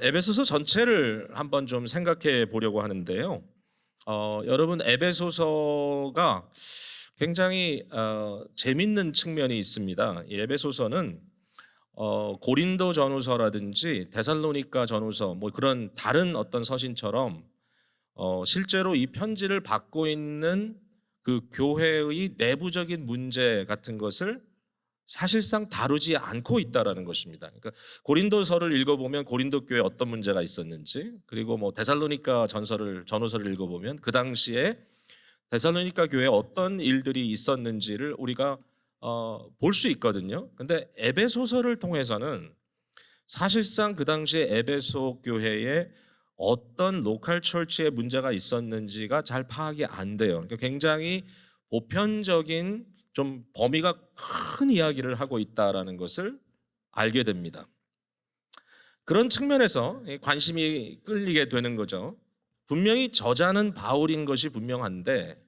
에베소서 전체를 한번 좀 생각해 보려고 하는데요. 여러분 에베소서가 굉장히 재밌는 측면이 있습니다. 이 에베소서는 고린도 전후서라든지 데살로니가 전후서 뭐 그런 다른 어떤 서신처럼 실제로 이 편지를 받고 있는 그 교회의 내부적인 문제 같은 것을 사실상 다루지 않고 있다라는 것입니다. 그러니까 고린도서를 읽어보면 고린도 교회에 어떤 문제가 있었는지, 그리고 뭐 데살로니가 전후서를 읽어보면 그 당시에 데살로니가 교회에 어떤 일들이 있었는지를 우리가 볼 수 있거든요. 근데 에베소서를 통해서는 사실상 그 당시에 에베소 교회에 어떤 로컬 처치의 문제가 있었는지가 잘 파악이 안 돼요. 그러니까 굉장히 보편적인 좀 범위가 큰 이야기를 하고 있다라는 것을 알게 됩니다. 그런 측면에서 관심이 끌리게 되는 거죠. 분명히 저자는 바울인 것이 분명한데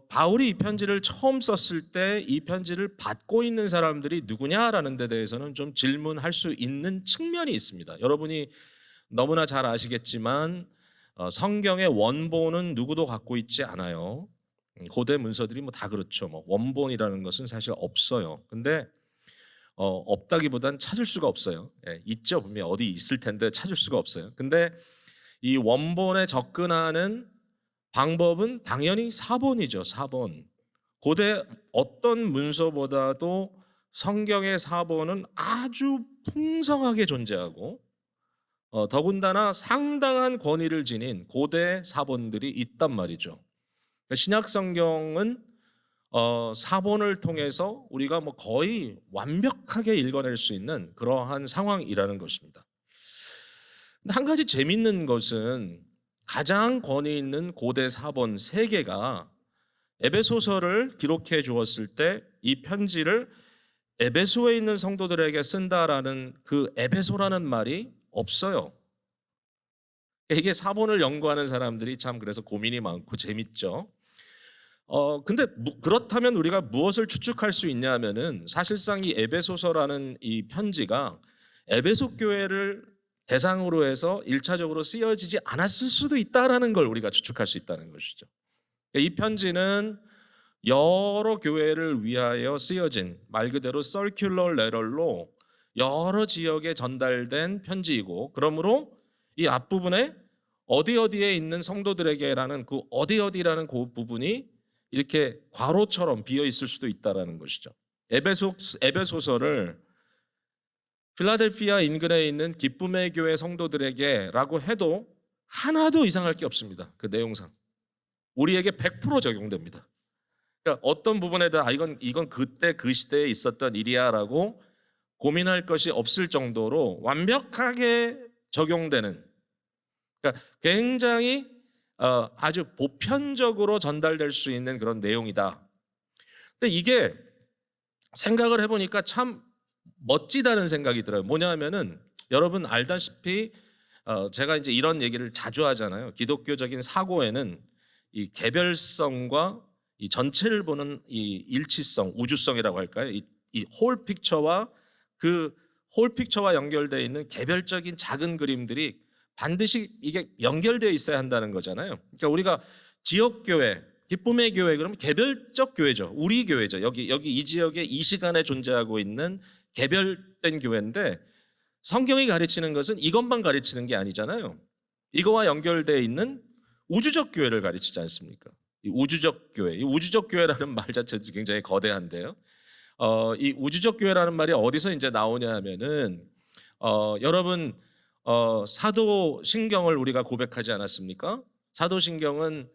바울이 이 편지를 처음 썼을 때 이 편지를 받고 있는 사람들이 누구냐라는 데 대해서는 좀 질문할 수 있는 측면이 있습니다. 여러분이 너무나 잘 아시겠지만 성경의 원본은 누구도 갖고 있지 않아요. 고대 문서들이 뭐 다 그렇죠. 뭐 원본이라는 것은 사실 없어요. 근데 없다기보단 찾을 수가 없어요. 예, 있죠. 분명히 어디 있을 텐데 찾을 수가 없어요. 근데 이 원본에 접근하는 방법은 당연히 사본이죠. 사본. 고대 어떤 문서보다도 성경의 사본은 아주 풍성하게 존재하고 더군다나 상당한 권위를 지닌 고대 사본들이 있단 말이죠. 신약 성경은 사본을 통해서 우리가 뭐 거의 완벽하게 읽어낼 수 있는 그러한 상황이라는 것입니다. 근데 한 가지 재밌는 것은 가장 권위 있는 고대 사본 세 개가 에베소서를 기록해 주었을 때 이 편지를 에베소에 있는 성도들에게 쓴다라는 그 에베소라는 말이 없어요. 이게 사본을 연구하는 사람들이 참 그래서 고민이 많고 재밌죠. 근데 그렇다면 우리가 무엇을 추측할 수 있냐면은 사실상 이 에베소서라는 이 편지가 에베소 교회를 대상으로 해서 1차적으로 쓰여지지 않았을 수도 있다라는 걸 우리가 추측할 수 있다는 것이죠. 이 편지는 여러 교회를 위하여 쓰여진 말 그대로 서큘러 레터로 여러 지역에 전달된 편지이고, 그러므로 이 앞부분에 어디 어디에 있는 성도들에게라는 그 어디 어디라는 그 부분이 이렇게 괄호처럼 비어 있을 수도 있다라는 것이죠. 에베소서를 필라델피아 인근에 있는 기쁨의 교회 성도들에게라고 해도 하나도 이상할 게 없습니다. 그 내용상 우리에게 100% 적용됩니다. 그러니까 어떤 부분에다 이건 그때 그 시대에 있었던 일이야라고 고민할 것이 없을 정도로 완벽하게 적용되는, 그러니까 굉장히 아주 보편적으로 전달될 수 있는 그런 내용이다. 근데 이게 생각을 해보니까 참 멋지다는 생각이 들어요. 뭐냐면은 여러분 알다시피 제가 이제 이런 얘기를 자주 하잖아요. 기독교적인 사고에는 이 개별성과 이 전체를 보는 이 일치성, 우주성이라고 할까요? 이 홀 픽처와 그 홀 픽처와 연결되어 있는 개별적인 작은 그림들이 반드시 이게 연결되어 있어야 한다는 거잖아요. 그러니까 우리가 지역 교회, 기쁨의 교회 그러면 개별적 교회죠. 우리 교회죠. 여기 이 지역에 이 시간에 존재하고 있는 개별된 교회인데 성경이 가르치는 것은 이것만 가르치는 게 아니잖아요. 이거와 연결되어 있는 우주적 교회를 가르치지 않습니까? 이 우주적 교회, 이 우주적 교회라는 말 자체도 굉장히 거대한데요. 이 우주적 교회라는 말이 어디서 이제 나오냐 하면은 여러분 사도신경을 우리가 고백하지 않았습니까? 사도신경은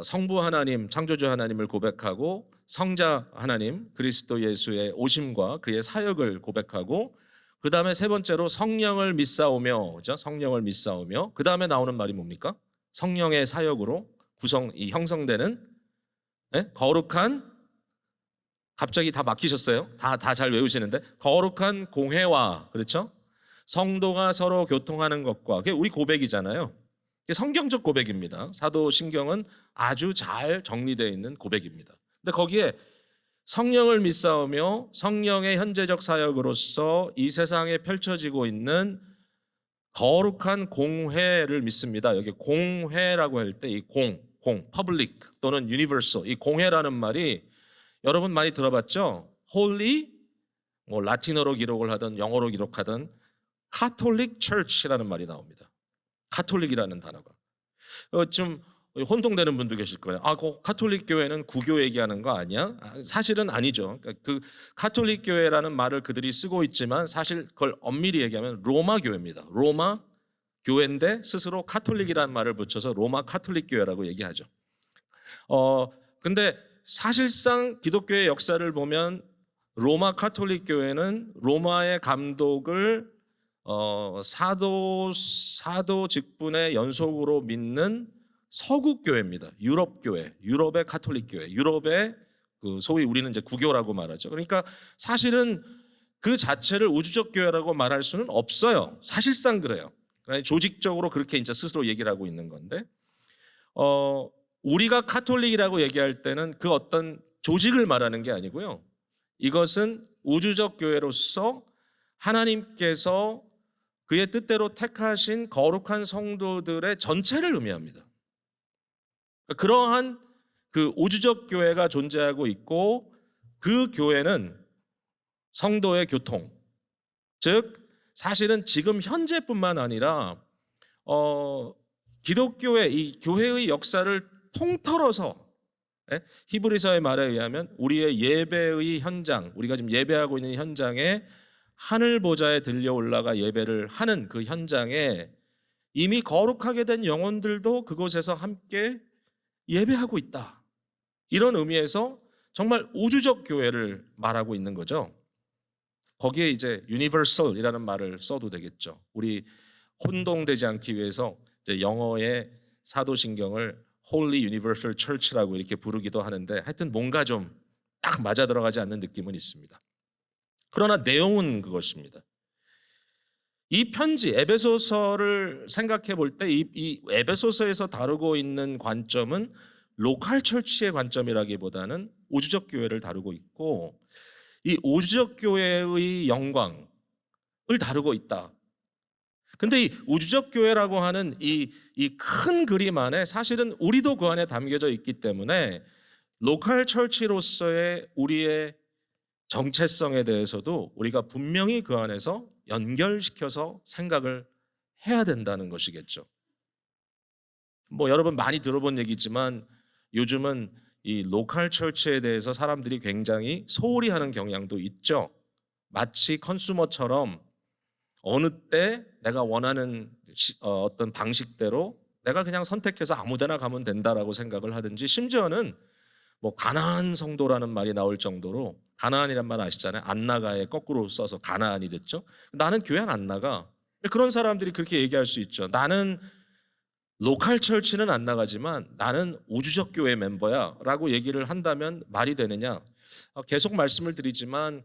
성부 하나님, 창조주 하나님을 고백하고 성자 하나님, 그리스도 예수의 오심과 그의 사역을 고백하고 그 다음에 세 번째로 성령을 믿사오며, 그죠? 성령을 믿사오며 그 다음에 나오는 말이 뭡니까? 성령의 사역으로 형성되는 거룩한, 갑자기 다 막히셨어요? 다 잘 외우시는데 거룩한 공회와, 그렇죠? 성도가 서로 교통하는 것과, 그게 우리 고백이잖아요. 그게 성경적 고백입니다. 사도신경은 아주 잘 정리되어 있는 고백입니다. 근데 거기에 성령을 믿사오며 성령의 현재적 사역으로서 이 세상에 펼쳐지고 있는 거룩한 공회를 믿습니다. 여기 공회라고 할 때 이 public 또는 universal, 이 공회라는 말이 여러분 많이 들어봤죠? holy, 뭐 라틴어로 기록을 하든 영어로 기록하든 Catholic Church라는 말이 나옵니다. 카톨릭이라는 단어가. 좀 혼동되는 분도 계실 거예요. 그 카톨릭 교회는 구교 얘기하는 거 아니야? 사실은 아니죠. 그러니까 그 카톨릭 교회라는 말을 그들이 쓰고 있지만 사실 그걸 엄밀히 얘기하면 로마 교회입니다. 로마 교회인데 스스로 카톨릭이라는 말을 붙여서 로마 카톨릭 교회라고 얘기하죠. 근데 사실상 기독교의 역사를 보면 로마 카톨릭 교회는 로마의 감독을 사도 직분의 연속으로 믿는 서구 교회입니다. 유럽 교회, 유럽의 카톨릭 교회, 유럽의 그 소위 우리는 이제 구교라고 말하죠. 그러니까 사실은 그 자체를 우주적 교회라고 말할 수는 없어요. 사실상 그래요. 조직적으로 그렇게 이제 스스로 얘기를 하고 있는 건데, 우리가 카톨릭이라고 얘기할 때는 그 어떤 조직을 말하는 게 아니고요. 이것은 우주적 교회로서 하나님께서 그의 뜻대로 택하신 거룩한 성도들의 전체를 의미합니다. 그러한 그 우주적 교회가 존재하고 있고 그 교회는 성도의 교통, 즉 사실은 지금 현재뿐만 아니라 기독교의 이 교회의 역사를 통틀어서 히브리서의 말에 의하면 우리의 예배의 현장, 우리가 지금 예배하고 있는 현장에 하늘 보좌에 들려 올라가 예배를 하는 그 현장에 이미 거룩하게 된 영혼들도 그곳에서 함께 예배하고 있다. 이런 의미에서 정말 우주적 교회를 말하고 있는 거죠. 거기에 이제 universal이라는 말을 써도 되겠죠. 우리 혼동되지 않기 위해서 이제 영어의 사도신경을 Holy Universal Church라고 이렇게 부르기도 하는데 하여튼 뭔가 좀 딱 맞아 들어가지 않는 느낌은 있습니다. 그러나 내용은 그것입니다. 이 편지 에베소서를 생각해 볼 때 이 에베소서에서 다루고 있는 관점은 로컬 처치의 관점이라기보다는 우주적 교회를 다루고 있고 이 우주적 교회의 영광을 다루고 있다. 근데 이 우주적 교회라고 하는 이 큰 그림 안에 사실은 우리도 그 안에 담겨져 있기 때문에 로컬 처치로서의 우리의 정체성에 대해서도 우리가 분명히 그 안에서 연결시켜서 생각을 해야 된다는 것이겠죠. 뭐 여러분 많이 들어본 얘기지만 요즘은 이 로컬 처치에 대해서 사람들이 굉장히 소홀히 하는 경향도 있죠. 마치 컨슈머처럼 어느 때 내가 원하는 어떤 방식대로 내가 그냥 선택해서 아무 데나 가면 된다라고 생각을 하든지 심지어는 뭐 가나안 성도라는 말이 나올 정도로 가나안이란 말 아시잖아요. 안 나가에 거꾸로 써서 가나안이 됐죠. 나는 교회 안 나가. 그런 사람들이 그렇게 얘기할 수 있죠. 나는 로컬 처치는 안 나가지만 나는 우주적 교회 멤버야 라고 얘기를 한다면 말이 되느냐. 계속 말씀을 드리지만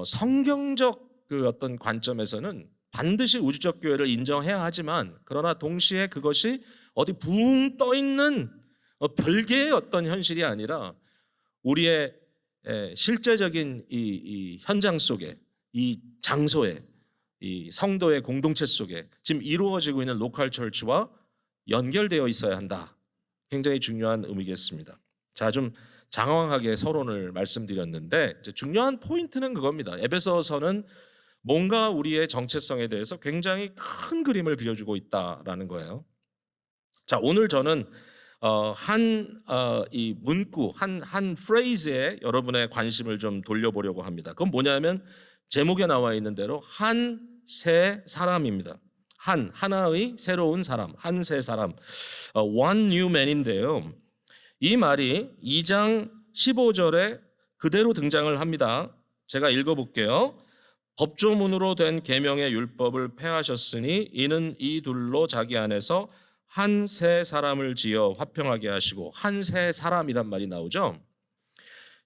성경적 그 어떤 관점에서는 반드시 우주적 교회를 인정해야 하지만 그러나 동시에 그것이 어디 붕 떠 있는 별개의 어떤 현실이 아니라 우리의 실제적인 이 현장 속에 이 장소에 이 성도의 공동체 속에 지금 이루어지고 있는 로컬 처치와 연결되어 있어야 한다. 굉장히 중요한 의미겠습니다. 자, 좀 장황하게 서론을 말씀드렸는데 중요한 포인트는 그겁니다. 에베소서는 뭔가 우리의 정체성에 대해서 굉장히 큰 그림을 그려주고 있다라는 거예요. 자, 오늘 저는 이 문구, 한 프레이즈에 여러분의 관심을 좀 돌려보려고 합니다. 그건 뭐냐면 제목에 나와 있는 대로 한 새 사람입니다. 하나의 새로운 사람, 한 새 사람, one new man인데요. 이 말이 2장 15절에 그대로 등장을 합니다. 제가 읽어볼게요. 법조문으로 된 계명의 율법을 폐하셨으니 이는 이 둘로 자기 안에서 한 새 사람을 지어 화평하게 하시고 한 새 사람이란 말이 나오죠.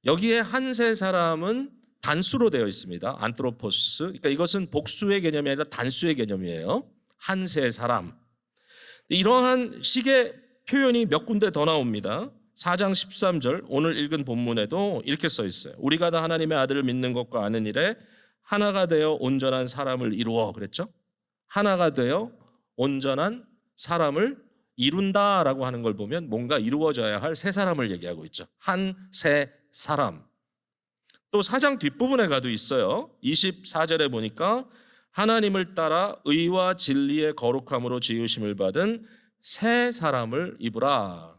여기에 한 새 사람은 단수로 되어 있습니다. 안트로포스. 그러니까 이것은 복수의 개념이 아니라 단수의 개념이에요. 한 새 사람. 이러한 식의 표현이 몇 군데 더 나옵니다. 4장 13절 오늘 읽은 본문에도 이렇게 써 있어요. 우리가 다 하나님의 아들을 믿는 것과 아는 일에 하나가 되어 온전한 사람을 이루어 그랬죠? 하나가 되어 온전한 사람을 이룬다라고 하는 걸 보면 뭔가 이루어져야 할 세 사람을 얘기하고 있죠. 한 세 사람. 또 4장 뒷부분에 가도 있어요. 24절에 보니까 하나님을 따라 의와 진리의 거룩함으로 지으심을 받은 새 사람을 입으라.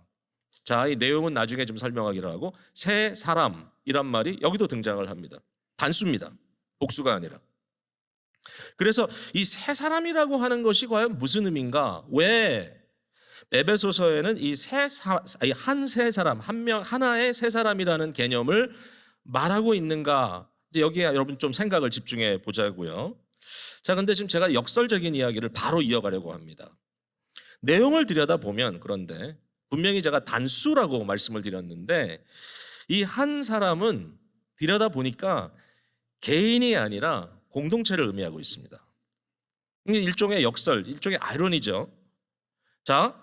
자, 이 내용은 나중에 좀 설명하기로 하고 새 사람이란 말이 여기도 등장을 합니다. 단수입니다. 복수가 아니라. 그래서 이 새 사람이라고 하는 것이 과연 무슨 의미인가? 왜 에베소서에는 한 세 사람, 한 명 하나의 세 사람이라는 개념을 말하고 있는가? 이제 여기에 여러분 좀 생각을 집중해 보자고요. 자, 근데 지금 제가 역설적인 이야기를 바로 이어가려고 합니다. 내용을 들여다보면 그런데 분명히 제가 단수라고 말씀을 드렸는데 이 한 사람은 들여다보니까 개인이 아니라 공동체를 의미하고 있습니다. 이게 일종의 역설, 일종의 아이러니죠. 자,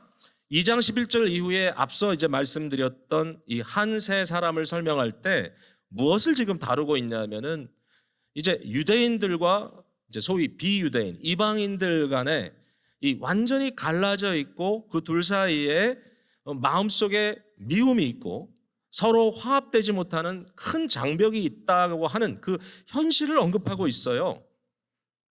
2장 11절 이후에 앞서 이제 말씀드렸던 이 한 세 사람을 설명할 때 무엇을 지금 다루고 있냐면은 이제 유대인들과 이제 소위 비유대인, 이방인들 간에 이 완전히 갈라져 있고 그 둘 사이에 마음속에 미움이 있고 서로 화합되지 못하는 큰 장벽이 있다고 하는 그 현실을 언급하고 있어요.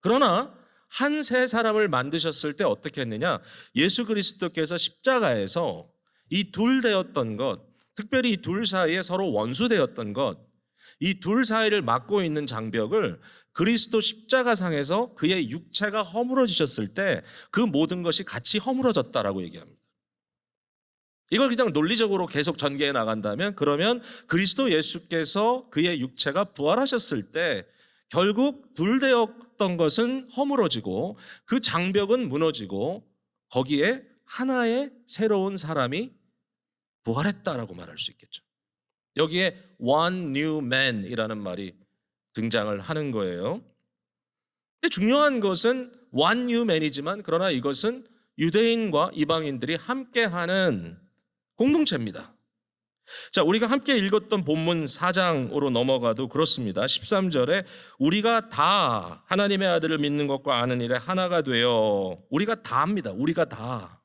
그러나 한 세 사람을 만드셨을 때 어떻게 했느냐? 예수 그리스도께서 십자가에서 이 둘 되었던 것, 특별히 이 둘 사이에 서로 원수되었던 것, 이 둘 사이를 막고 있는 장벽을 그리스도 십자가상에서 그의 육체가 허물어지셨을 때 그 모든 것이 같이 허물어졌다라고 얘기합니다. 이걸 그냥 논리적으로 계속 전개해 나간다면 그러면 그리스도 예수께서 그의 육체가 부활하셨을 때 결국 둘 되었던 것은 허물어지고 그 장벽은 무너지고 거기에 하나의 새로운 사람이 부활했다라고 말할 수 있겠죠. 여기에 one new man이라는 말이 등장을 하는 거예요. 근데 중요한 것은 one new man이지만 그러나 이것은 유대인과 이방인들이 함께하는 공동체입니다. 자, 우리가 함께 읽었던 본문 4장으로 넘어가도 그렇습니다. 13절에 우리가 다 하나님의 아들을 믿는 것과 아는 일에 하나가 되어 우리가 다입니다. 우리가 다.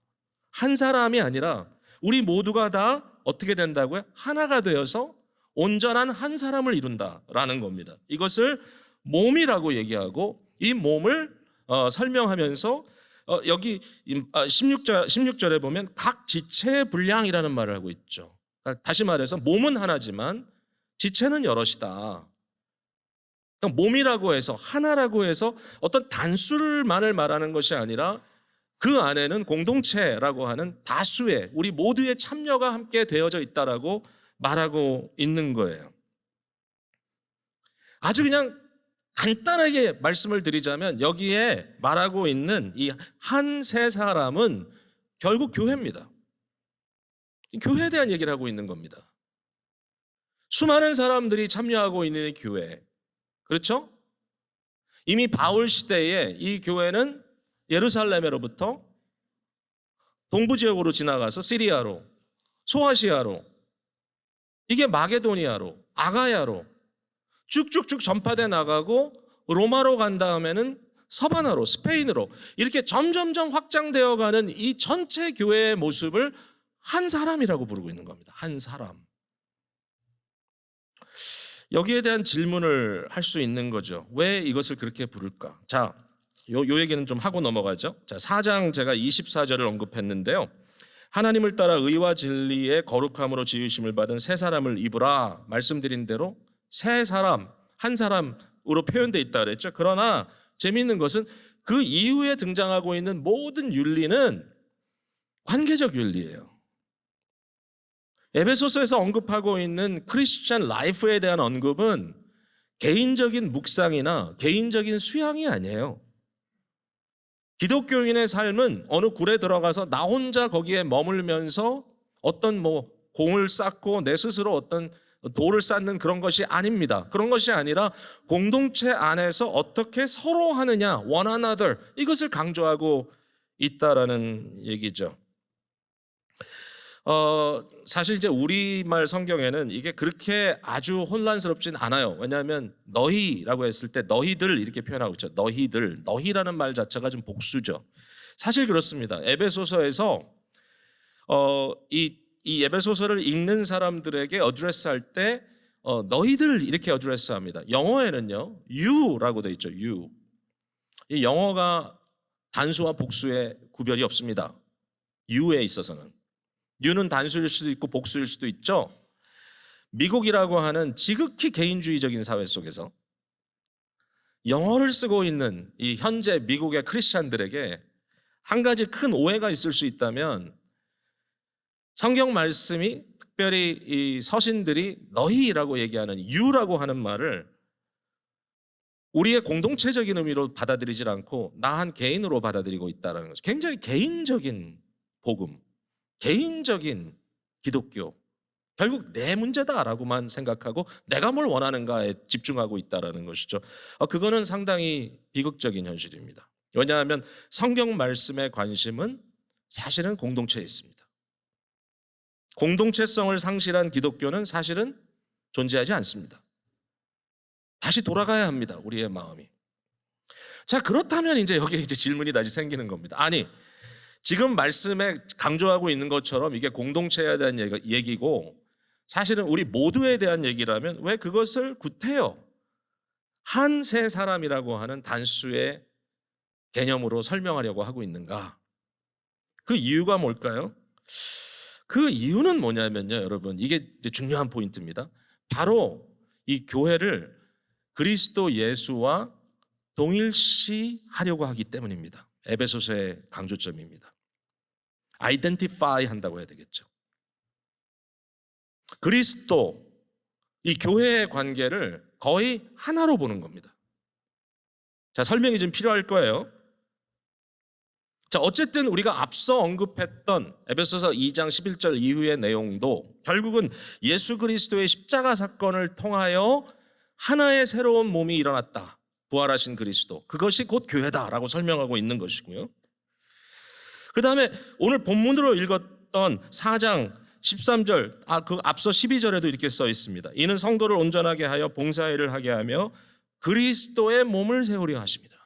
한 사람이 아니라 우리 모두가 다 어떻게 된다고요? 하나가 되어서 온전한 한 사람을 이룬다라는 겁니다. 이것을 몸이라고 얘기하고 이 몸을 설명하면서 여기 16절에 보면 각 지체의 분량이라는 말을 하고 있죠. 다시 말해서 몸은 하나지만 지체는 여럿이다. 그러니까 몸이라고 해서 하나라고 해서 어떤 단수를만을 말하는 것이 아니라 그 안에는 공동체라고 하는 다수의 우리 모두의 참여가 함께 되어져 있다라고 말하고 있는 거예요. 아주 그냥 간단하게 말씀을 드리자면 여기에 말하고 있는 이 한 세 사람은 결국 교회입니다. 교회에 대한 얘기를 하고 있는 겁니다. 수많은 사람들이 참여하고 있는 교회. 그렇죠? 이미 바울 시대에 이 교회는 예루살렘으로부터 동부 지역으로 지나가서 시리아로, 소아시아로, 이게 마게도니아로, 아가야로 쭉쭉쭉 전파돼 나가고 로마로 간 다음에는 서바나로, 스페인으로 이렇게 점점점 확장되어 가는 이 전체 교회의 모습을 한 사람이라고 부르고 있는 겁니다. 한 사람. 여기에 대한 질문을 할 수 있는 거죠. 왜 이것을 그렇게 부를까? 자, 요 얘기는 좀 하고 넘어가죠. 자, 4장 제가 24절을 언급했는데요. 하나님을 따라 의와 진리의 거룩함으로 지으심을 받은 새 사람을 입으라 말씀드린 대로 새 사람, 한 사람으로 표현되어 있다 그랬죠. 그러나 재미있는 것은 그 이후에 등장하고 있는 모든 윤리는 관계적 윤리예요. 에베소서에서 언급하고 있는 크리스천 라이프에 대한 언급은 개인적인 묵상이나 개인적인 수양이 아니에요. 기독교인의 삶은 어느 굴에 들어가서 나 혼자 거기에 머물면서 어떤 공을 쌓고 내 스스로 어떤 돌을 쌓는 그런 것이 아닙니다. 그런 것이 아니라 공동체 안에서 어떻게 서로 하느냐, one another, 이것을 강조하고 있다라는 얘기죠. 사실 이제 우리말 성경에는 이게 그렇게 아주 혼란스럽진 않아요. 왜냐하면 너희라고 했을 때 너희들 이렇게 표현하고 있죠. 너희들, 너희라는 말 자체가 좀 복수죠. 사실 그렇습니다. 에베소서에서 이 에베소서를 읽는 사람들에게 어드레스할 때 너희들 이렇게 어드레스합니다. 영어에는요, you라고 돼 있죠. you. 이 영어가 단수와 복수의 구별이 없습니다. you에 있어서는. you는 단수일 수도 있고 복수일 수도 있죠. 미국이라고 하는 지극히 개인주의적인 사회 속에서 영어를 쓰고 있는 이 현재 미국의 크리스찬들에게 한 가지 큰 오해가 있을 수 있다면, 성경 말씀이 특별히 이 서신들이 너희라고 얘기하는 you라고 하는 말을 우리의 공동체적인 의미로 받아들이질 않고 나 한 개인으로 받아들이고 있다는 거죠. 굉장히 개인적인 복음, 개인적인 기독교, 결국 내 문제다라고만 생각하고 내가 뭘 원하는가에 집중하고 있다는 것이죠. 그거는 상당히 비극적인 현실입니다. 왜냐하면 성경 말씀의 관심은 사실은 공동체에 있습니다. 공동체성을 상실한 기독교는 사실은 존재하지 않습니다. 다시 돌아가야 합니다. 우리의 마음이. 자, 그렇다면 이제 여기에 이제 질문이 다시 생기는 겁니다. 아니, 지금 말씀에 강조하고 있는 것처럼 이게 공동체에 대한 얘기고 사실은 우리 모두에 대한 얘기라면 왜 그것을 구태여 한 세 사람이라고 하는 단수의 개념으로 설명하려고 하고 있는가? 그 이유가 뭘까요? 그 이유는 뭐냐면요, 여러분. 이게 이제 중요한 포인트입니다. 바로 이 교회를 그리스도 예수와 동일시하려고 하기 때문입니다. 에베소서의 강조점입니다. 아이덴티파이 한다고 해야 되겠죠. 그리스도, 이 교회의 관계를 거의 하나로 보는 겁니다. 자, 설명이 좀 필요할 거예요. 자, 어쨌든 우리가 앞서 언급했던 에베소서 2장 11절 이후의 내용도 결국은 예수 그리스도의 십자가 사건을 통하여 하나의 새로운 몸이 일어났다. 부활하신 그리스도. 그것이 곧 교회다라고 설명하고 있는 것이고요. 그 다음에 오늘 본문으로 읽었던 4장 13절, 그 앞서 12절에도 이렇게 써 있습니다. 이는 성도를 온전하게 하여 봉사일을 하게 하며 그리스도의 몸을 세우려 하십니다.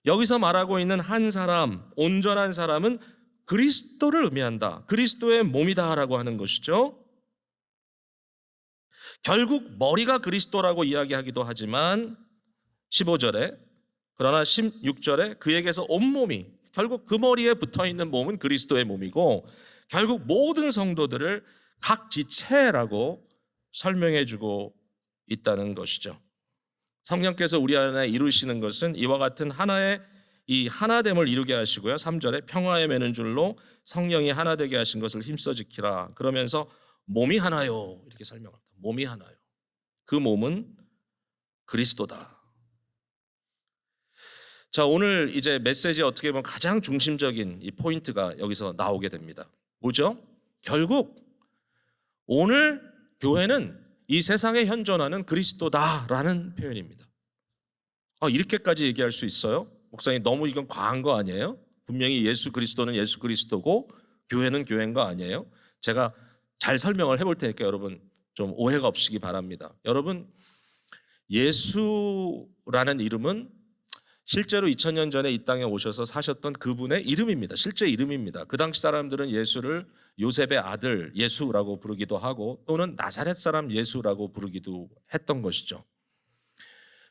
여기서 말하고 있는 한 사람, 온전한 사람은 그리스도를 의미한다. 그리스도의 몸이다라고 하는 것이죠. 결국 머리가 그리스도라고 이야기하기도 하지만 15절에, 그러나 16절에 그에게서 온몸이, 결국 그 머리에 붙어있는 몸은 그리스도의 몸이고 결국 모든 성도들을 각 지체라고 설명해주고 있다는 것이죠. 성령께서 우리 안에 이루시는 것은 이와 같은 하나의 이 하나됨을 이루게 하시고요. 3절에 평화에 매는 줄로 성령이 하나 되게 하신 것을 힘써 지키라. 그러면서 몸이 하나요. 이렇게 설명합니다. 몸이 하나요. 그 몸은 그리스도다. 자, 오늘 이제 메시지에 어떻게 보면 가장 중심적인 이 포인트가 여기서 나오게 됩니다. 뭐죠? 결국 오늘 교회는 이 세상에 현존하는 그리스도다라는 표현입니다. 이렇게까지 얘기할 수 있어요? 목사님, 너무 이건 과한 거 아니에요? 분명히 예수 그리스도는 예수 그리스도고 교회는 교회인 거 아니에요? 제가 잘 설명을 해볼 테니까 여러분 좀 오해가 없으시기 바랍니다. 여러분, 예수라는 이름은 실제로 2000년 전에 이 땅에 오셔서 사셨던 그분의 이름입니다. 실제 이름입니다. 그 당시 사람들은 예수를 요셉의 아들 예수라고 부르기도 하고 또는 나사렛 사람 예수라고 부르기도 했던 것이죠.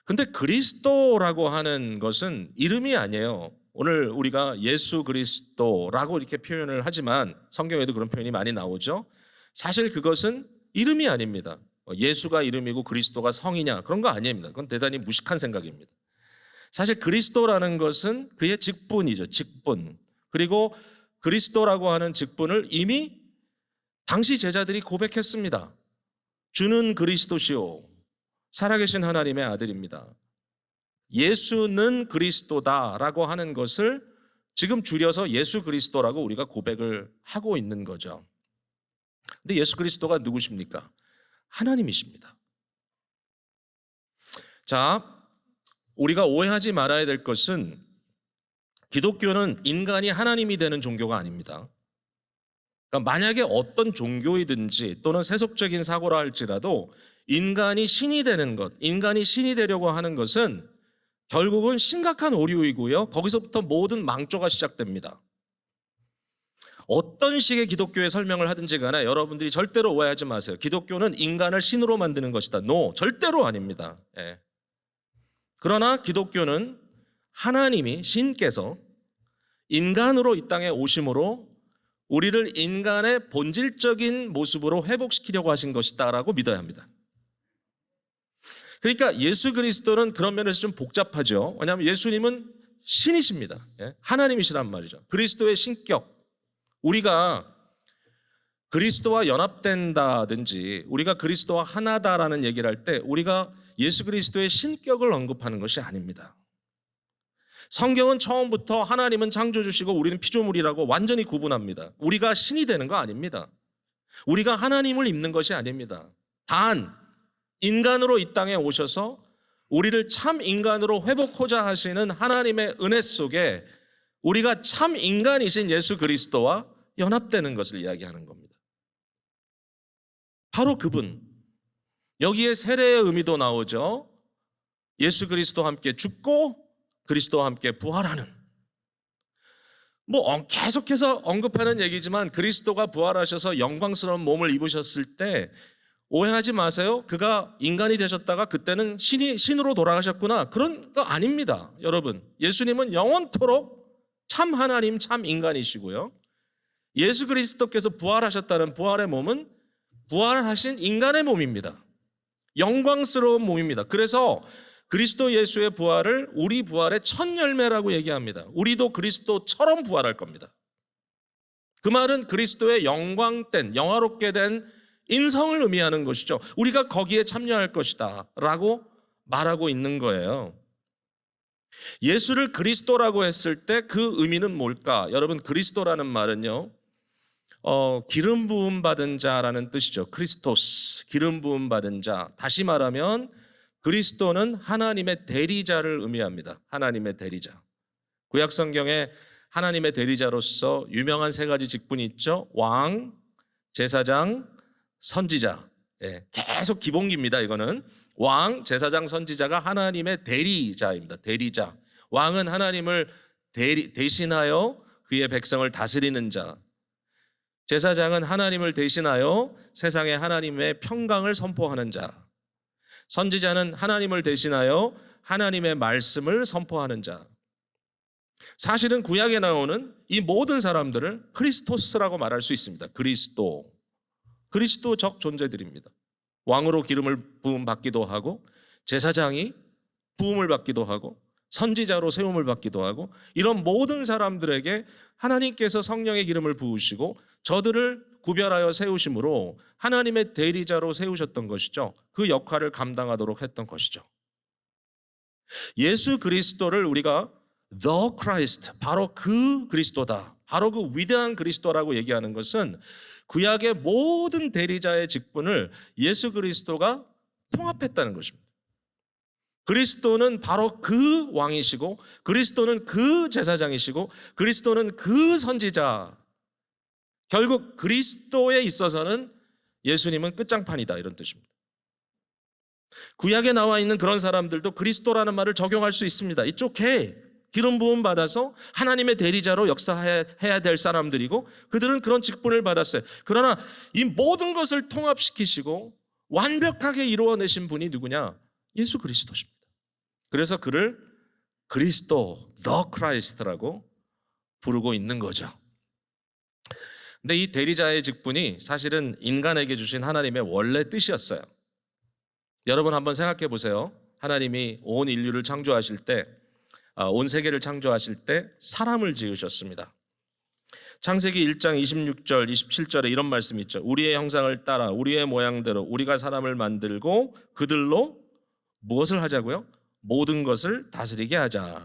근데 그리스도라고 하는 것은 이름이 아니에요. 오늘 우리가 예수 그리스도라고 이렇게 표현을 하지만 성경에도 그런 표현이 많이 나오죠. 사실 그것은 이름이 아닙니다. 예수가 이름이고 그리스도가 성이냐, 그런 거 아닙니다. 그건 대단히 무식한 생각입니다. 사실 그리스도라는 것은 그의 직분이죠. 직분. 그리고 그리스도라고 하는 직분을 이미 당시 제자들이 고백했습니다. 주는 그리스도시요 살아계신 하나님의 아들입니다. 예수는 그리스도다라고 하는 것을 지금 줄여서 예수 그리스도라고 우리가 고백을 하고 있는 거죠. 근데 예수 그리스도가 누구십니까? 하나님이십니다. 자, 우리가 오해하지 말아야 될 것은 기독교는 인간이 하나님이 되는 종교가 아닙니다. 그러니까 만약에 어떤 종교이든지 또는 세속적인 사고라 할지라도 인간이 신이 되는 것, 인간이 신이 되려고 하는 것은 결국은 심각한 오류이고요. 거기서부터 모든 망조가 시작됩니다. 어떤 식의 기독교의 설명을 하든지 간에 여러분들이 절대로 오해하지 마세요. 기독교는 인간을 신으로 만드는 것이다. No, 절대로 아닙니다. 예. 그러나 기독교는 하나님이 신께서 인간으로 이 땅에 오심으로 우리를 인간의 본질적인 모습으로 회복시키려고 하신 것이다라고 믿어야 합니다. 그러니까 예수 그리스도는 그런 면에서 좀 복잡하죠. 왜냐하면 예수님은 신이십니다. 예? 하나님이시란 말이죠. 그리스도의 신격, 우리가 그리스도와 연합된다든지 우리가 그리스도와 하나다라는 얘기를 할 때 우리가 예수 그리스도의 신격을 언급하는 것이 아닙니다. 성경은 처음부터 하나님은 창조주시고 우리는 피조물이라고 완전히 구분합니다. 우리가 신이 되는 거 아닙니다. 우리가 하나님을 입는 것이 아닙니다. 단 인간으로 이 땅에 오셔서 우리를 참 인간으로 회복하고자 하시는 하나님의 은혜 속에 우리가 참 인간이신 예수 그리스도와 연합되는 것을 이야기하는 겁니다. 바로 그분. 여기에 세례의 의미도 나오죠. 예수 그리스도와 함께 죽고 그리스도와 함께 부활하는. 계속해서 언급하는 얘기지만 그리스도가 부활하셔서 영광스러운 몸을 입으셨을 때 오해하지 마세요. 그가 인간이 되셨다가 그때는 신으로 돌아가셨구나. 그런 거 아닙니다. 여러분, 예수님은 영원토록 참 하나님, 참 인간이시고요. 예수 그리스도께서 부활하셨다는 부활의 몸은 부활하신 인간의 몸입니다. 영광스러운 몸입니다. 그래서 그리스도 예수의 부활을 우리 부활의 첫 열매라고 얘기합니다. 우리도 그리스도처럼 부활할 겁니다. 그 말은 그리스도의 영광된, 영화롭게 된 인성을 의미하는 것이죠. 우리가 거기에 참여할 것이다 라고 말하고 있는 거예요. 예수를 그리스도라고 했을 때 그 의미는 뭘까? 여러분, 그리스도라는 말은요, 기름 부음 받은 자라는 뜻이죠. 크리스토스, 기름 부음 받은 자. 다시 말하면 그리스도는 하나님의 대리자를 의미합니다. 하나님의 대리자. 구약 성경에 하나님의 대리자로서 유명한 세 가지 직분이 있죠. 왕, 제사장, 선지자. 예, 계속 기본기입니다. 이거는 왕, 제사장, 선지자가 하나님의 대리자입니다. 대리자. 왕은 하나님을 대신하여 그의 백성을 다스리는 자. 제사장은 하나님을 대신하여 세상에 하나님의 평강을 선포하는 자. 선지자는 하나님을 대신하여 하나님의 말씀을 선포하는 자. 사실은 구약에 나오는 이 모든 사람들을 크리스토스라고 말할 수 있습니다. 그리스도적 존재들입니다. 왕으로 기름을 부음 받기도 하고, 제사장이 부음을 받기도 하고, 선지자로 세움을 받기도 하고, 이런 모든 사람들에게 하나님께서 성령의 기름을 부으시고 저들을 구별하여 세우심으로 하나님의 대리자로 세우셨던 것이죠. 그 역할을 감당하도록 했던 것이죠. 예수 그리스도를 우리가 The Christ, 바로 그 그리스도다, 바로 그 위대한 그리스도라고 얘기하는 것은 구약의 모든 대리자의 직분을 예수 그리스도가 통합했다는 것입니다. 그리스도는 바로 그 왕이시고, 그리스도는 그 제사장이시고, 그리스도는 그 선지자. 결국 그리스도에 있어서는 예수님은 끝장판이다, 이런 뜻입니다. 구약에 나와 있는 그런 사람들도 그리스도라는 말을 적용할 수 있습니다. 이쪽에 기름 부음 받아서 하나님의 대리자로 역사해야 될 사람들이고 그들은 그런 직분을 받았어요. 그러나 이 모든 것을 통합시키시고 완벽하게 이루어내신 분이 누구냐? 예수 그리스도십니다. 그래서 그를 그리스도, The Christ라고 부르고 있는 거죠. 근데 이 대리자의 직분이 사실은 인간에게 주신 하나님의 원래 뜻이었어요. 여러분 한번 생각해 보세요. 하나님이 온 인류를 창조하실 때, 온 세계를 창조하실 때 사람을 지으셨습니다. 창세기 1장 26절, 27절에 이런 말씀이 있죠. 우리의 형상을 따라 우리의 모양대로 우리가 사람을 만들고 그들로 무엇을 하자고요? 모든 것을 다스리게 하자.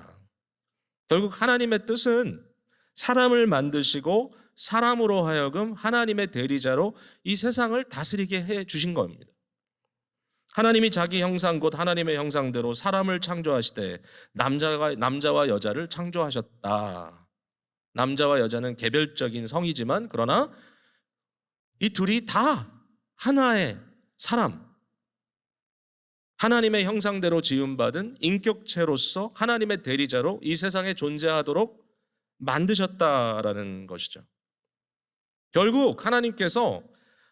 결국 하나님의 뜻은 사람을 만드시고 사람으로 하여금 하나님의 대리자로 이 세상을 다스리게 해 주신 겁니다. 하나님이 자기 형상 곧 하나님의 형상대로 사람을 창조하시되 남자와 여자를 창조하셨다. 남자와 여자는 개별적인 성이지만 그러나 이 둘이 다 하나의 사람, 하나님의 형상대로 지음받은 인격체로서 하나님의 대리자로 이 세상에 존재하도록 만드셨다라는 것이죠. 결국 하나님께서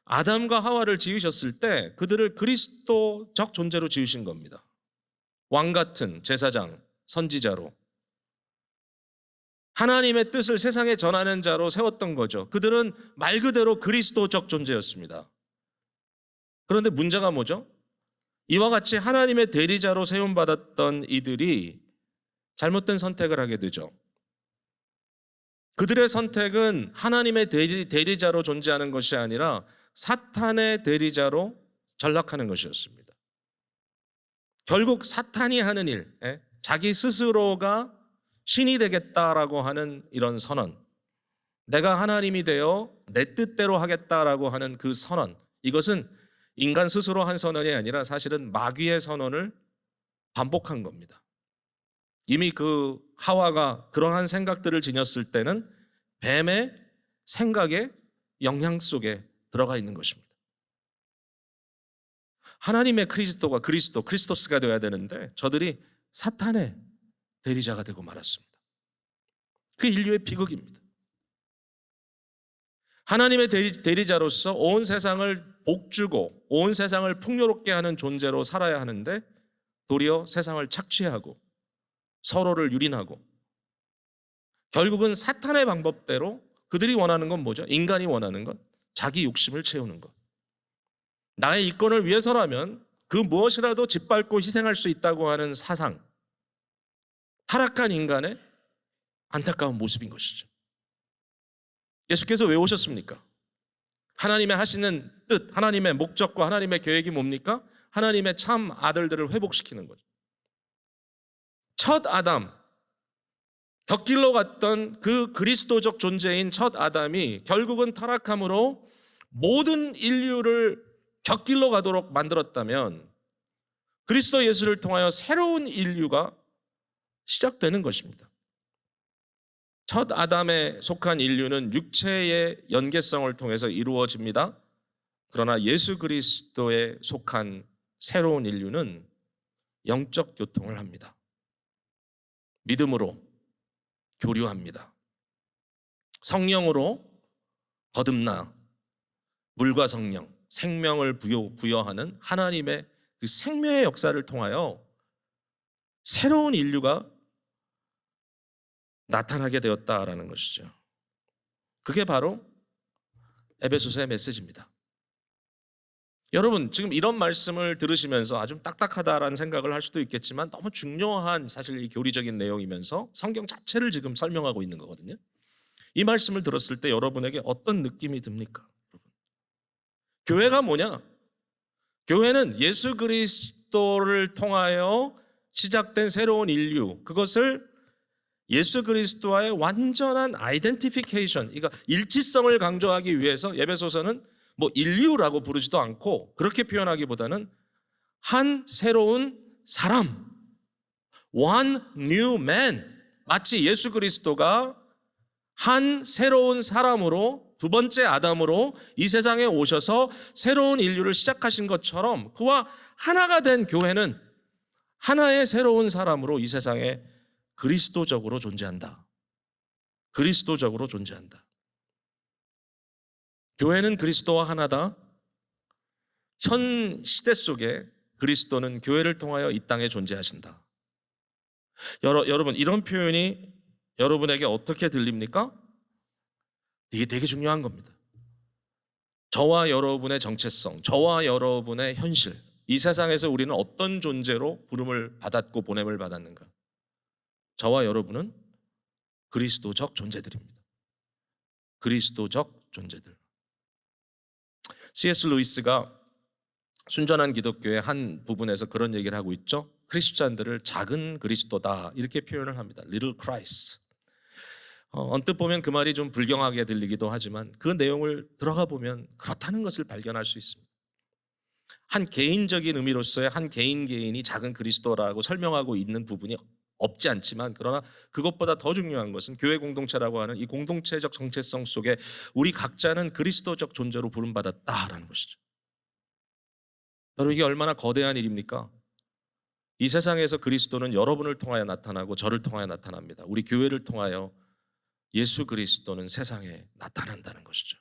아담과 하와를 지으셨을 때 그들을 그리스도적 존재로 지으신 겁니다. 왕 같은 제사장, 선지자로 하나님의 뜻을 세상에 전하는 자로 세웠던 거죠. 그들은 말 그대로 그리스도적 존재였습니다. 그런데 문제가 뭐죠? 이와 같이 하나님의 대리자로 세움받았던 이들이 잘못된 선택을 하게 되죠. 그들의 선택은 하나님의 대리자로 존재하는 것이 아니라 사탄의 대리자로 전락하는 것이었습니다. 결국 사탄이 하는 일, 자기 스스로가 신이 되겠다라고 하는 이런 선언, 내가 하나님이 되어 내 뜻대로 하겠다라고 하는 그 선언, 이것은 인간 스스로 한 선언이 아니라 사실은 마귀의 선언을 반복한 겁니다. 이미 그 하와가 그러한 생각들을 지녔을 때는 뱀의 생각의 영향 속에 들어가 있는 것입니다. 하나님의 그리스도가 크리스토스가 되어야 되는데 저들이 사탄의 대리자가 되고 말았습니다. 그 인류의 비극입니다. 하나님의 대리자로서 온 세상을 복주고 온 세상을 풍요롭게 하는 존재로 살아야 하는데 도리어 세상을 착취하고 서로를 유린하고 결국은 사탄의 방법대로 그들이 원하는 건 뭐죠? 인간이 원하는 것, 자기 욕심을 채우는 것. 나의 이권을 위해서라면 그 무엇이라도 짓밟고 희생할 수 있다고 하는 사상, 타락한 인간의 안타까운 모습인 것이죠. 예수께서 왜 오셨습니까? 하나님의 하시는 뜻, 하나님의 목적과 하나님의 계획이 뭡니까? 하나님의 참 아들들을 회복시키는 거죠. 첫 아담, 곁길로 갔던 그 그리스도적 존재인 첫 아담이 결국은 타락함으로 모든 인류를 곁길로 가도록 만들었다면 그리스도 예수를 통하여 새로운 인류가 시작되는 것입니다. 첫 아담에 속한 인류는 육체의 연계성을 통해서 이루어집니다. 그러나 예수 그리스도에 속한 새로운 인류는 영적 교통을 합니다. 믿음으로 교류합니다. 성령으로 거듭나 물과 성령, 생명을 부여하는 하나님의 그 생명의 역사를 통하여 새로운 인류가 나타나게 되었다라는 것이죠. 그게 바로 에베소서의 메시지입니다. 여러분, 지금 이런 말씀을 들으시면서 아주 딱딱하다라는 생각을 할 수도 있겠지만 너무 중요한 사실 이 교리적인 내용이면서 성경 자체를 지금 설명하고 있는 거거든요. 이 말씀을 들었을 때 여러분에게 어떤 느낌이 듭니까? 교회가 뭐냐? 교회는 예수 그리스도를 통하여 시작된 새로운 인류, 그것을 예수 그리스도와의 완전한 아이덴티피케이션, 그러니까 일치성을 강조하기 위해서 에베소서는 뭐 인류라고 부르지도 않고 그렇게 표현하기보다는 한 새로운 사람, one new man, 마치 예수 그리스도가 한 새로운 사람으로 두 번째 아담으로 이 세상에 오셔서 새로운 인류를 시작하신 것처럼 그와 하나가 된 교회는 하나의 새로운 사람으로 이 세상에 그리스도적으로 존재한다. 그리스도적으로 존재한다. 교회는 그리스도와 하나다. 현 시대 속에 그리스도는 교회를 통하여 이 땅에 존재하신다. 여러분, 이런 표현이 여러분에게 어떻게 들립니까? 이게 되게 중요한 겁니다. 저와 여러분의 정체성, 저와 여러분의 현실, 이 세상에서 우리는 어떤 존재로 부름을 받았고 보냄을 받았는가? 저와 여러분은 그리스도적 존재들입니다. 그리스도적 존재들. C.S. 루이스가 순전한 기독교의 한 부분에서 그런 얘기를 하고 있죠. 크리스찬들을 작은 그리스도다 이렇게 표현을 합니다. Little Christ. 언뜻 보면 그 말이 좀 불경하게 들리기도 하지만 그 내용을 들어가 보면 그렇다는 것을 발견할 수 있습니다. 한 개인적인 의미로서의 한 개인이 작은 그리스도라고 설명하고 있는 부분이 없지 않지만, 그러나 그것보다 더 중요한 것은 교회 공동체라고 하는 이 공동체적 정체성 속에 우리 각자는 그리스도적 존재로 부름받았다라는 것이죠. 여러분, 이게 얼마나 거대한 일입니까? 이 세상에서 그리스도는 여러분을 통하여 나타나고 저를 통하여 나타납니다. 우리 교회를 통하여 예수 그리스도는 세상에 나타난다는 것이죠.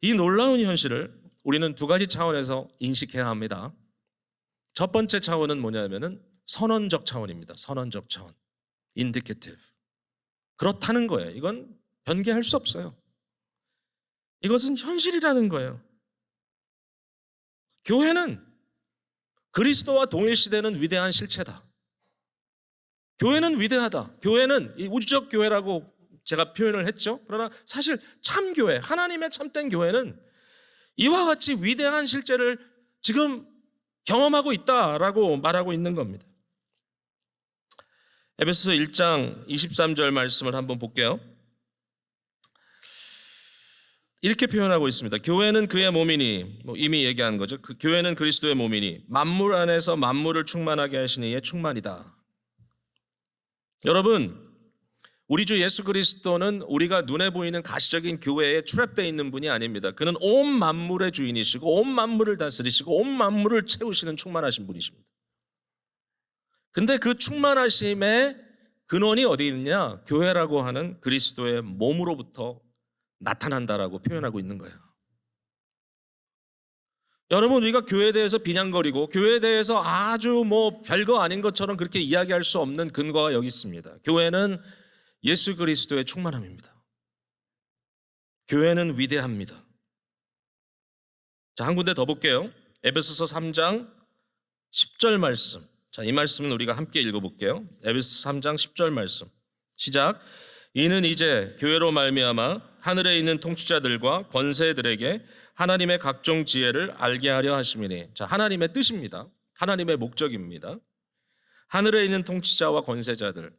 이 놀라운 현실을 우리는 두 가지 차원에서 인식해야 합니다. 첫 번째 차원은 뭐냐면은 선언적 차원입니다. 선언적 차원. indicative. 그렇다는 거예요. 이건 변개할 수 없어요. 이것은 현실이라는 거예요. 교회는 그리스도와 동일시되는 위대한 실체다. 교회는 위대하다. 교회는 이 우주적 교회라고 제가 표현을 했죠. 그러나 사실 참교회, 하나님의 참된 교회는 이와 같이 위대한 실제를 지금 경험하고 있다라고 말하고 있는 겁니다. 에베소서 1장 23절 말씀을 한번 볼게요. 이렇게 표현하고 있습니다. 교회는 그의 몸이니, 이미 얘기한 거죠. 그 교회는 그리스도의 몸이니 만물 안에서 만물을 충만하게 하시는 이의 충만이다. 여러분, 우리 주 예수 그리스도는 우리가 눈에 보이는 가시적인 교회에 트랩되어 있는 분이 아닙니다. 그는 온 만물의 주인이시고 온 만물을 다스리시고 온 만물을 채우시는 충만하신 분이십니다. 근데 그 충만하심의 근원이 어디 있느냐? 교회라고 하는 그리스도의 몸으로부터 나타난다라고 표현하고 있는 거예요. 여러분, 우리가 교회에 대해서 비난거리고 교회에 대해서 아주 별거 아닌 것처럼 그렇게 이야기할 수 없는 근거가 여기 있습니다. 교회는 예수 그리스도의 충만함입니다. 교회는 위대합니다. 자, 한 군데 더 볼게요. 에베소서 3장 10절 말씀. 자, 이 말씀은 우리가 함께 읽어볼게요. 에베소서 3장 10절 말씀. 시작. 이는 이제 교회로 말미암아 하늘에 있는 통치자들과 권세들에게 하나님의 각종 지혜를 알게 하려 하심이니. 자, 하나님의 뜻입니다. 하나님의 목적입니다. 하늘에 있는 통치자와 권세자들,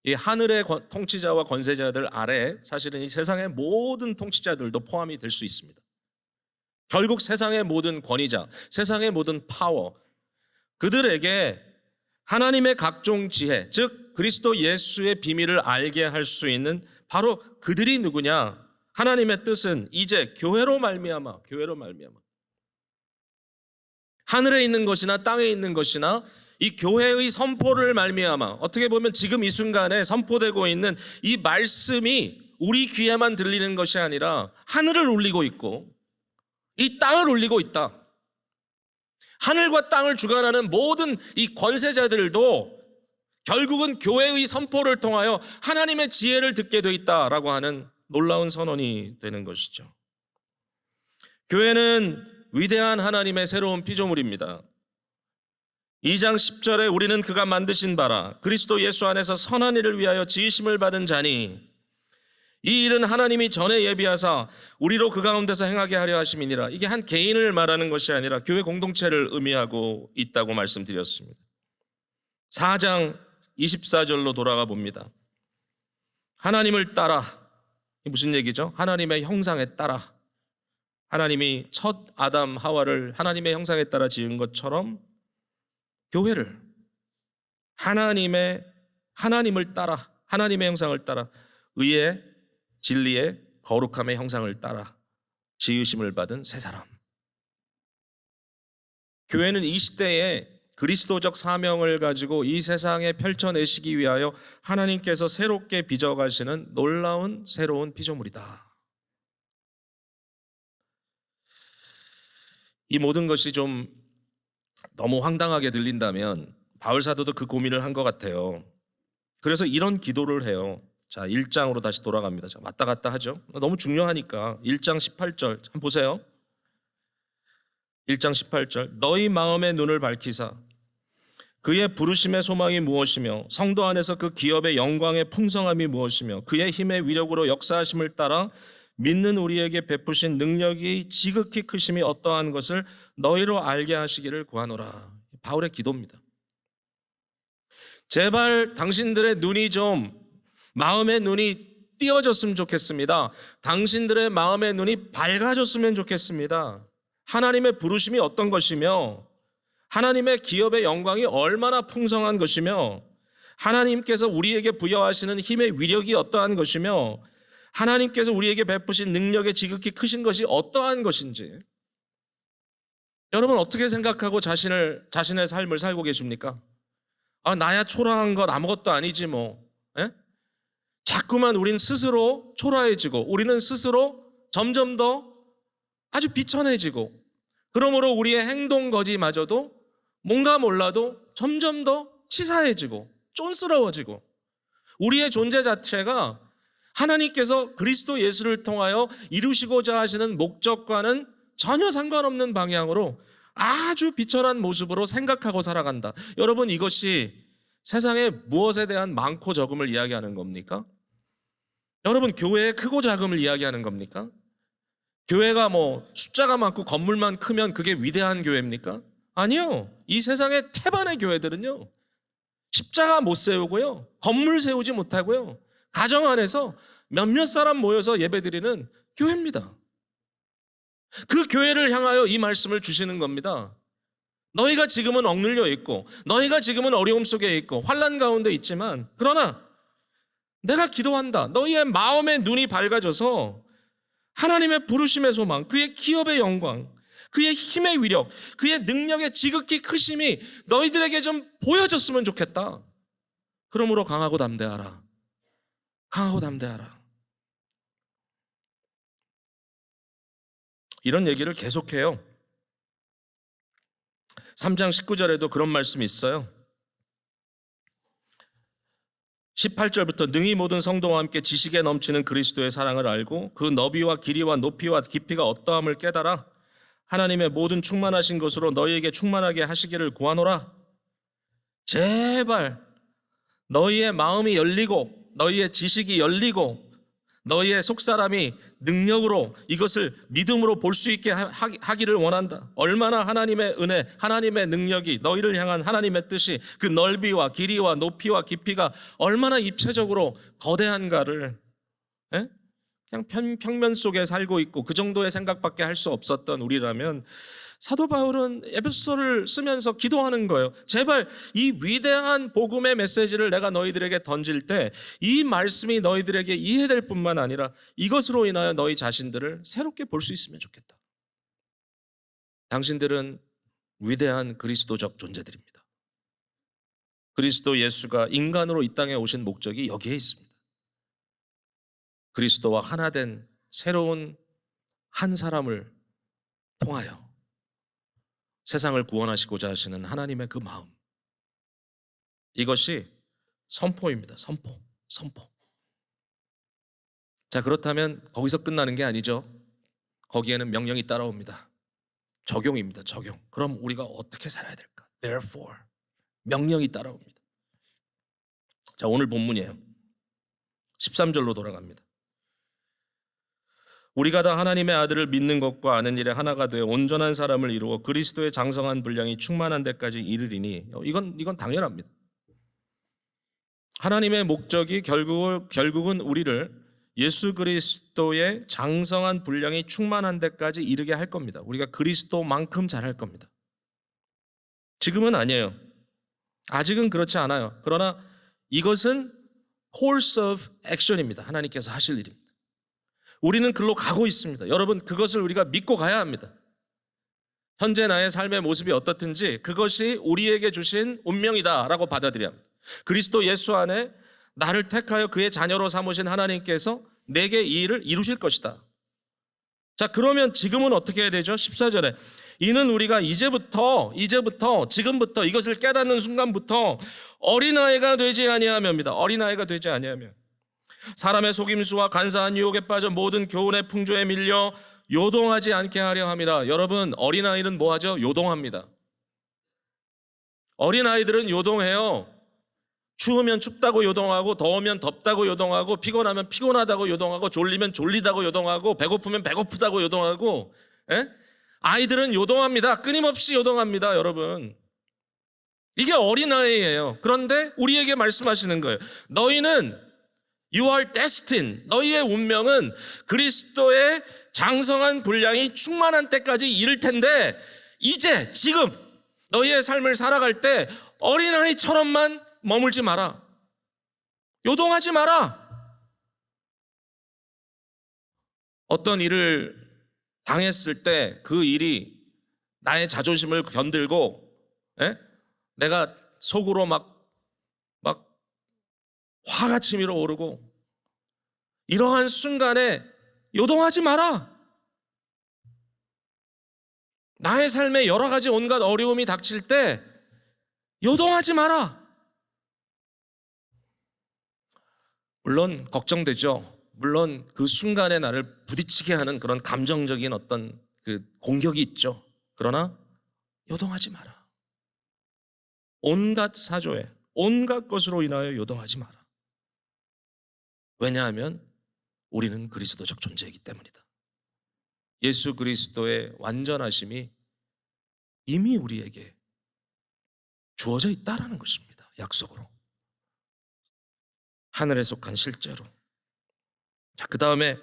이 하늘의 통치자와 권세자들 아래 사실은 이 세상의 모든 통치자들도 포함이 될 수 있습니다. 결국 세상의 모든 권위자, 세상의 모든 파워, 그들에게 하나님의 각종 지혜, 즉 그리스도 예수의 비밀을 알게 할 수 있는 바로 그들이 누구냐? 하나님의 뜻은 이제 교회로 말미암아 하늘에 있는 것이나 땅에 있는 것이나 이 교회의 선포를 말미암아, 어떻게 보면 지금 이 순간에 선포되고 있는 이 말씀이 우리 귀에만 들리는 것이 아니라 하늘을 울리고 있고 이 땅을 울리고 있다. 하늘과 땅을 주관하는 모든 이 권세자들도 결국은 교회의 선포를 통하여 하나님의 지혜를 듣게 돼 있다라고 하는 놀라운 선언이 되는 것이죠. 교회는 위대한 하나님의 새로운 피조물입니다. 2장 10절에 우리는 그가 만드신 바라 그리스도 예수 안에서 선한 일을 위하여 지으심을 받은 자니 이 일은 하나님이 전에 예비하사 우리로 그 가운데서 행하게 하려 하심이니라. 이게 한 개인을 말하는 것이 아니라 교회 공동체를 의미하고 있다고 말씀드렸습니다. 4장 24절로 돌아가 봅니다. 하나님을 따라, 이게 무슨 얘기죠? 하나님의 형상에 따라, 하나님이 첫 아담 하와를 하나님의 형상에 따라 지은 것처럼 교회를 하나님을 따라, 하나님의 형상을 따라, 의의 진리의 거룩함의 형상을 따라 지으심을 받은 새 사람. 교회는 이 시대에 그리스도적 사명을 가지고 이 세상에 펼쳐내시기 위하여 하나님께서 새롭게 빚어가시는 놀라운 새로운 피조물이다. 이 모든 것이 좀 너무 황당하게 들린다면 바울 사도도 그 고민을 한 것 같아요. 그래서 이런 기도를 해요. 자, 1장으로 다시 돌아갑니다. 자, 왔다 갔다 하죠. 너무 중요하니까 1장 18절 한번 보세요. 1장 18절 너희 마음의 눈을 밝히사 그의 부르심의 소망이 무엇이며 성도 안에서 그 기업의 영광의 풍성함이 무엇이며 그의 힘의 위력으로 역사하심을 따라 믿는 우리에게 베푸신 능력이 지극히 크심이 어떠한 것을 너희로 알게 하시기를 구하노라. 바울의 기도입니다. 제발 당신들의 눈이 좀 마음의 눈이 띄어졌으면 좋겠습니다. 당신들의 마음의 눈이 밝아졌으면 좋겠습니다. 하나님의 부르심이 어떤 것이며 하나님의 기업의 영광이 얼마나 풍성한 것이며 하나님께서 우리에게 부여하시는 힘의 위력이 어떠한 것이며 하나님께서 우리에게 베푸신 능력의 지극히 크신 것이 어떠한 것인지 여러분 어떻게 생각하고 자신의 삶을 살고 계십니까? 나야 초라한 것 아무것도 아니지 뭐. 에? 자꾸만 우린 스스로 초라해지고 우리는 스스로 점점 더 아주 비천해지고 그러므로 우리의 행동 거지마저도 뭔가 몰라도 점점 더 치사해지고 쫀스러워지고 우리의 존재 자체가 하나님께서 그리스도 예수를 통하여 이루시고자 하시는 목적과는 전혀 상관없는 방향으로 아주 비천한 모습으로 생각하고 살아간다. 여러분 이것이 세상에 무엇에 대한 많고 적음을 이야기하는 겁니까? 여러분 교회의 크고 작음을 이야기하는 겁니까? 교회가 뭐 숫자가 많고 건물만 크면 그게 위대한 교회입니까? 아니요. 이 세상의 태반의 교회들은요. 십자가 못 세우고요. 건물 세우지 못하고요. 가정 안에서 몇몇 사람 모여서 예배드리는 교회입니다. 그 교회를 향하여 이 말씀을 주시는 겁니다. 너희가 지금은 억눌려 있고 너희가 지금은 어려움 속에 있고 환난 가운데 있지만 그러나 내가 기도한다. 너희의 마음의 눈이 밝아져서 하나님의 부르심의 소망, 그의 기업의 영광, 그의 힘의 위력, 그의 능력의 지극히 크심이 너희들에게 좀 보여졌으면 좋겠다. 그러므로 강하고 담대하라. 강하고 담대하라. 이런 얘기를 계속해요. 3장 19절에도 그런 말씀이 있어요. 18절부터 능히 모든 성도와 함께 지식에 넘치는 그리스도의 사랑을 알고 그 너비와 길이와 높이와 깊이가 어떠함을 깨달아 하나님의 모든 충만하신 것으로 너희에게 충만하게 하시기를 구하노라. 제발 너희의 마음이 열리고 너희의 지식이 열리고 너희의 속사람이 능력으로 이것을 믿음으로 볼 수 있게 하기를 원한다. 얼마나 하나님의 은혜, 하나님의 능력이 너희를 향한 하나님의 뜻이 그 넓이와 길이와 높이와 깊이가 얼마나 입체적으로 거대한가를 그냥 평면 속에 살고 있고 그 정도의 생각밖에 할 수 없었던 우리라면 사도 바울은 에베소서를 쓰면서 기도하는 거예요. 제발 이 위대한 복음의 메시지를 내가 너희들에게 던질 때 이 말씀이 너희들에게 이해될 뿐만 아니라 이것으로 인하여 너희 자신들을 새롭게 볼 수 있으면 좋겠다. 당신들은 위대한 그리스도적 존재들입니다. 그리스도 예수가 인간으로 이 땅에 오신 목적이 여기에 있습니다. 그리스도와 하나 된 새로운 한 사람을 통하여 세상을 구원하시고자 하시는 하나님의 그 마음, 이것이 선포입니다. 선포. 자, 그렇다면 거기서 끝나는 게 아니죠. 거기에는 명령이 따라옵니다. 적용입니다. 적용. 그럼 우리가 어떻게 살아야 될까? Therefore, 명령이 따라옵니다. 자, 오늘 본문이에요. 13절로 돌아갑니다. 우리가 다 하나님의 아들을 믿는 것과 아는 일에 하나가 되어 온전한 사람을 이루어 그리스도의 장성한 분량이 충만한 데까지 이르리니 이건 당연합니다. 하나님의 목적이 결국은 우리를 예수 그리스도의 장성한 분량이 충만한 데까지 이르게 할 겁니다. 우리가 그리스도만큼 잘할 겁니다. 지금은 아니에요. 아직은 그렇지 않아요. 그러나 이것은 course of action입니다. 하나님께서 하실 일입니다. 우리는 글로 가고 있습니다. 여러분, 그것을 우리가 믿고 가야 합니다. 현재 나의 삶의 모습이 어떻든지 그것이 우리에게 주신 운명이다라고 받아들여야 합니다. 그리스도 예수 안에 나를 택하여 그의 자녀로 삼으신 하나님께서 내게 이 일을 이루실 것이다. 자, 그러면 지금은 어떻게 해야 되죠? 14절에 이는 우리가 이제부터 지금부터 이것을 깨닫는 순간부터 어린아이가 되지 아니하며입니다. 어린아이가 되지 아니하며 사람의 속임수와 간사한 유혹에 빠져 모든 교훈의 풍조에 밀려 요동하지 않게 하려 함이라. 여러분, 어린아이는 뭐하죠? 요동합니다. 어린아이들은 요동해요. 추우면 춥다고 요동하고 더우면 덥다고 요동하고 피곤하면 피곤하다고 요동하고 졸리면 졸리다고 요동하고 배고프면 배고프다고 요동하고 아이들은 요동합니다. 끊임없이 요동합니다. 여러분, 이게 어린아이예요. 그런데 우리에게 말씀하시는 거예요. 너희는 You are destined. 너희의 운명은 그리스도의 장성한 분량이 충만한 때까지 이를 텐데 이제 지금 너희의 삶을 살아갈 때 어린아이처럼만 머물지 마라. 요동하지 마라. 어떤 일을 당했을 때 그 일이 나의 자존심을 견들고, 예? 내가 속으로 막 화가 치밀어 오르고, 이러한 순간에 요동하지 마라. 나의 삶에 여러 가지 온갖 어려움이 닥칠 때 요동하지 마라. 물론 걱정되죠. 물론 그 순간에 나를 부딪히게 하는 그런 감정적인 어떤 그 공격이 있죠. 그러나 요동하지 마라. 온갖 사조에, 온갖 것으로 인하여 요동하지 마라. 왜냐하면 우리는 그리스도적 존재이기 때문이다. 예수 그리스도의 완전하심이 이미 우리에게 주어져 있다라는 것입니다. 약속으로. 하늘에 속한 실제로. 자, 그 다음에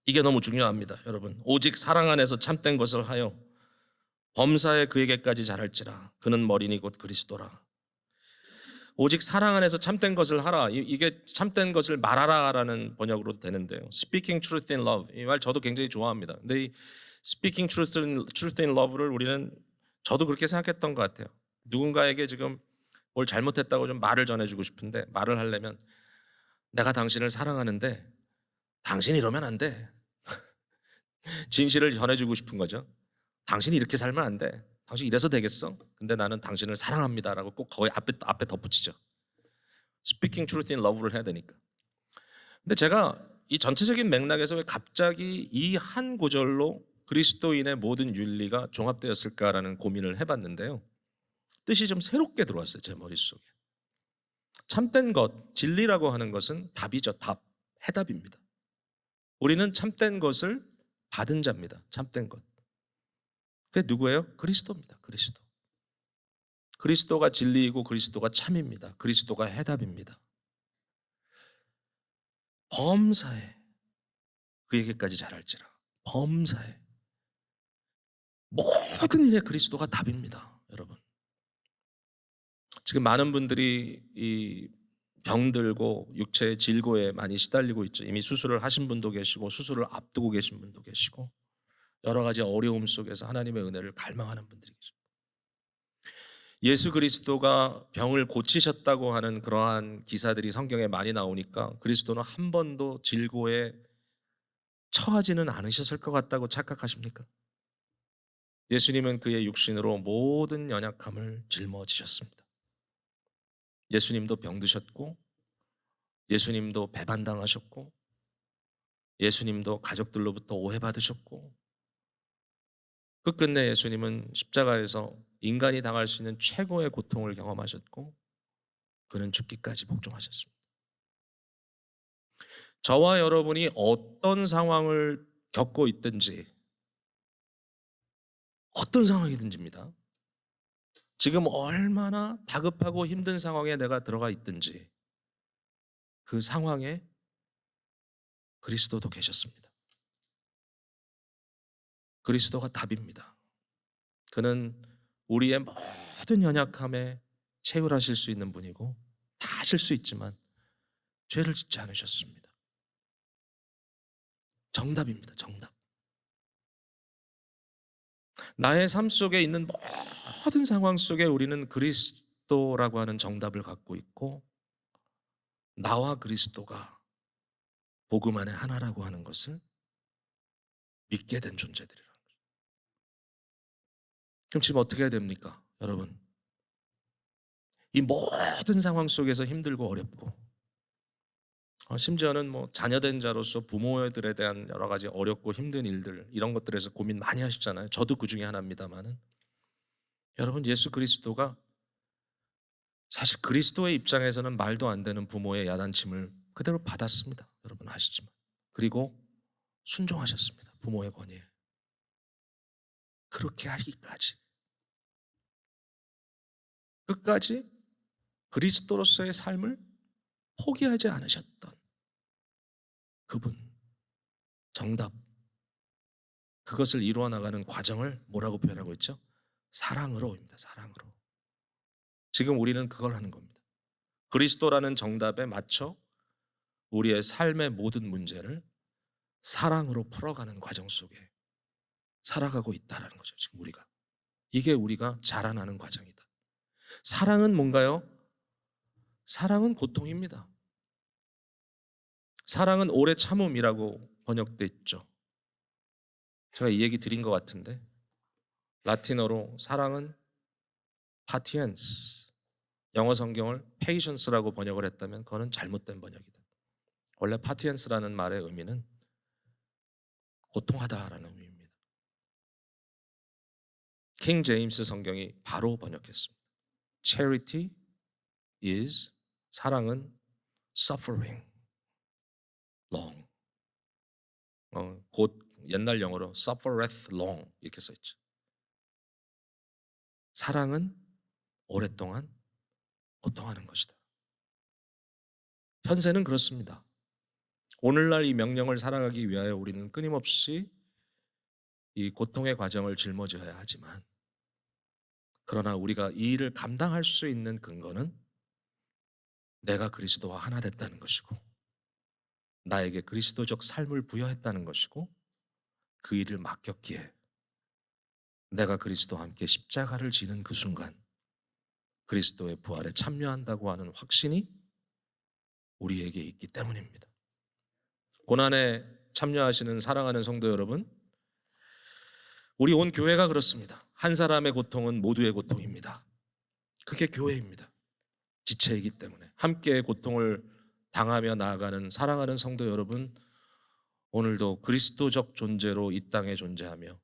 이게 너무 중요합니다. 여러분, 오직 사랑 안에서 참된 것을 하여 범사에 그에게까지 잘할지라. 그는 머리니 곧 그리스도라. 오직 사랑 안에서 참된 것을 하라. 이게 참된 것을 말하라라는 번역으로 되는데요. Speaking truth in love. 이 말 저도 굉장히 좋아합니다. 근데 이 Speaking truth in love를 우리는, 저도 그렇게 생각했던 것 같아요. 누군가에게 지금 뭘 잘못했다고 좀 말을 전해주고 싶은데, 말을 하려면 내가 당신을 사랑하는데 당신이 이러면 안 돼. 진실을 전해주고 싶은 거죠. 당신이 이렇게 살면 안 돼. 당신 이래서 되겠어? 근데 나는 당신을 사랑합니다라고 꼭 거기 앞에 덧붙이죠. Speaking truth in love를 해야 되니까. 근데 제가 이 전체적인 맥락에서 왜 갑자기 이 한 구절로 그리스도인의 모든 윤리가 종합되었을까라는 고민을 해봤는데요. 뜻이 좀 새롭게 들어왔어요. 제 머릿속에. 참된 것, 진리라고 하는 것은 답이죠. 답, 해답입니다. 우리는 참된 것을 받은 자입니다. 참된 것. 그게 누구예요? 그리스도입니다. 그리스도. 그리스도가 진리이고 그리스도가 참입니다. 그리스도가 해답입니다. 범사에 그에게까지 잘할지라. 범사에 모든 일에 그리스도가 답입니다. 여러분, 지금 많은 분들이 이 병들고 육체의 질고에 많이 시달리고 있죠. 이미 수술을 하신 분도 계시고 수술을 앞두고 계신 분도 계시고 여러 가지 어려움 속에서 하나님의 은혜를 갈망하는 분들이 계십니다. 예수 그리스도가 병을 고치셨다고 하는 그러한 기사들이 성경에 많이 나오니까 그리스도는 한 번도 질고에 처하지는 않으셨을 것 같다고 착각하십니까? 예수님은 그의 육신으로 모든 연약함을 짊어지셨습니다. 예수님도 병드셨고, 예수님도 배반당하셨고, 예수님도 가족들로부터 오해받으셨고, 끝끝내 예수님은 십자가에서 인간이 당할 수 있는 최고의 고통을 경험하셨고, 그는 죽기까지 복종하셨습니다. 저와 여러분이 어떤 상황을 겪고 있든지, 어떤 상황이든지입니다. 지금 얼마나 다급하고 힘든 상황에 내가 들어가 있든지 그 상황에 그리스도도 계셨습니다. 그리스도가 답입니다. 그는 우리의 모든 연약함에 채울하실 수 있는 분이고 다 하실 수 있지만 죄를 짓지 않으셨습니다. 정답입니다. 정답. 나의 삶 속에 있는 모든 상황 속에 우리는 그리스도라고 하는 정답을 갖고 있고 나와 그리스도가 복음 안에 하나라고 하는 것을 믿게 된 존재들이라는 거죠. 그럼 지금 어떻게 해야 됩니까? 여러분, 이 모든 상황 속에서 힘들고 어렵고 심지어는 뭐 자녀된 자로서 부모들에 대한 여러 가지 어렵고 힘든 일들 이런 것들에서 고민 많이 하시잖아요. 저도 그 중에 하나입니다만은 여러분, 예수 그리스도가 사실 그리스도의 입장에서는 말도 안 되는 부모의 야단침을 그대로 받았습니다. 여러분 아시지만. 그리고 순종하셨습니다. 부모의 권위에. 그렇게 하기까지. 끝까지 그리스도로서의 삶을 포기하지 않으셨던 그분, 정답. 그것을 이루어 나가는 과정을 뭐라고 표현하고 있죠? 사랑으로입니다. 사랑으로. 지금 우리는 그걸 하는 겁니다. 그리스도라는 정답에 맞춰 우리의 삶의 모든 문제를 사랑으로 풀어가는 과정 속에 살아가고 있다는 거죠. 지금 우리가. 이게 우리가 자라나는 과정이다. 사랑은 뭔가요? 사랑은 고통입니다. 사랑은 오래 참음이라고 번역돼 있죠. 제가 이 얘기 드린 것 같은데 라틴어로 사랑은 patience, 영어 성경을 patience라고 번역을 했다면 그거는 잘못된 번역이다. 원래 patience라는 말의 의미는 고통하다라는 의미입니다. 킹 제임스 성경이 바로 번역했습니다. Charity is, 사랑은 suffering long. 곧 옛날 영어로 suffereth long 이렇게 써있죠. 사랑은 오랫동안 고통하는 것이다. 현세는 그렇습니다. 오늘날 이 명령을 살아가기 위하여 우리는 끊임없이 이 고통의 과정을 짊어져야 하지만, 그러나 우리가 이 일을 감당할 수 있는 근거는 내가 그리스도와 하나 됐다는 것이고 나에게 그리스도적 삶을 부여했다는 것이고, 그 일을 맡겼기에 내가 그리스도와 함께 십자가를 지는 그 순간 그리스도의 부활에 참여한다고 하는 확신이 우리에게 있기 때문입니다. 고난에 참여하시는 사랑하는 성도 여러분, 우리 온 교회가 그렇습니다. 한 사람의 고통은 모두의 고통입니다. 그게 교회입니다. 지체이기 때문에 함께 고통을 당하며 나아가는 사랑하는 성도 여러분, 오늘도 그리스도적 존재로 이 땅에 존재하며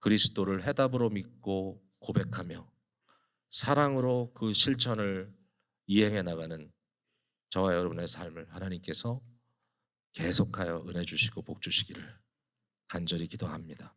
그리스도를 해답으로 믿고 고백하며 사랑으로 그 실천을 이행해 나가는 저와 여러분의 삶을 하나님께서 계속하여 은혜 주시고 복 주시기를 간절히 기도합니다.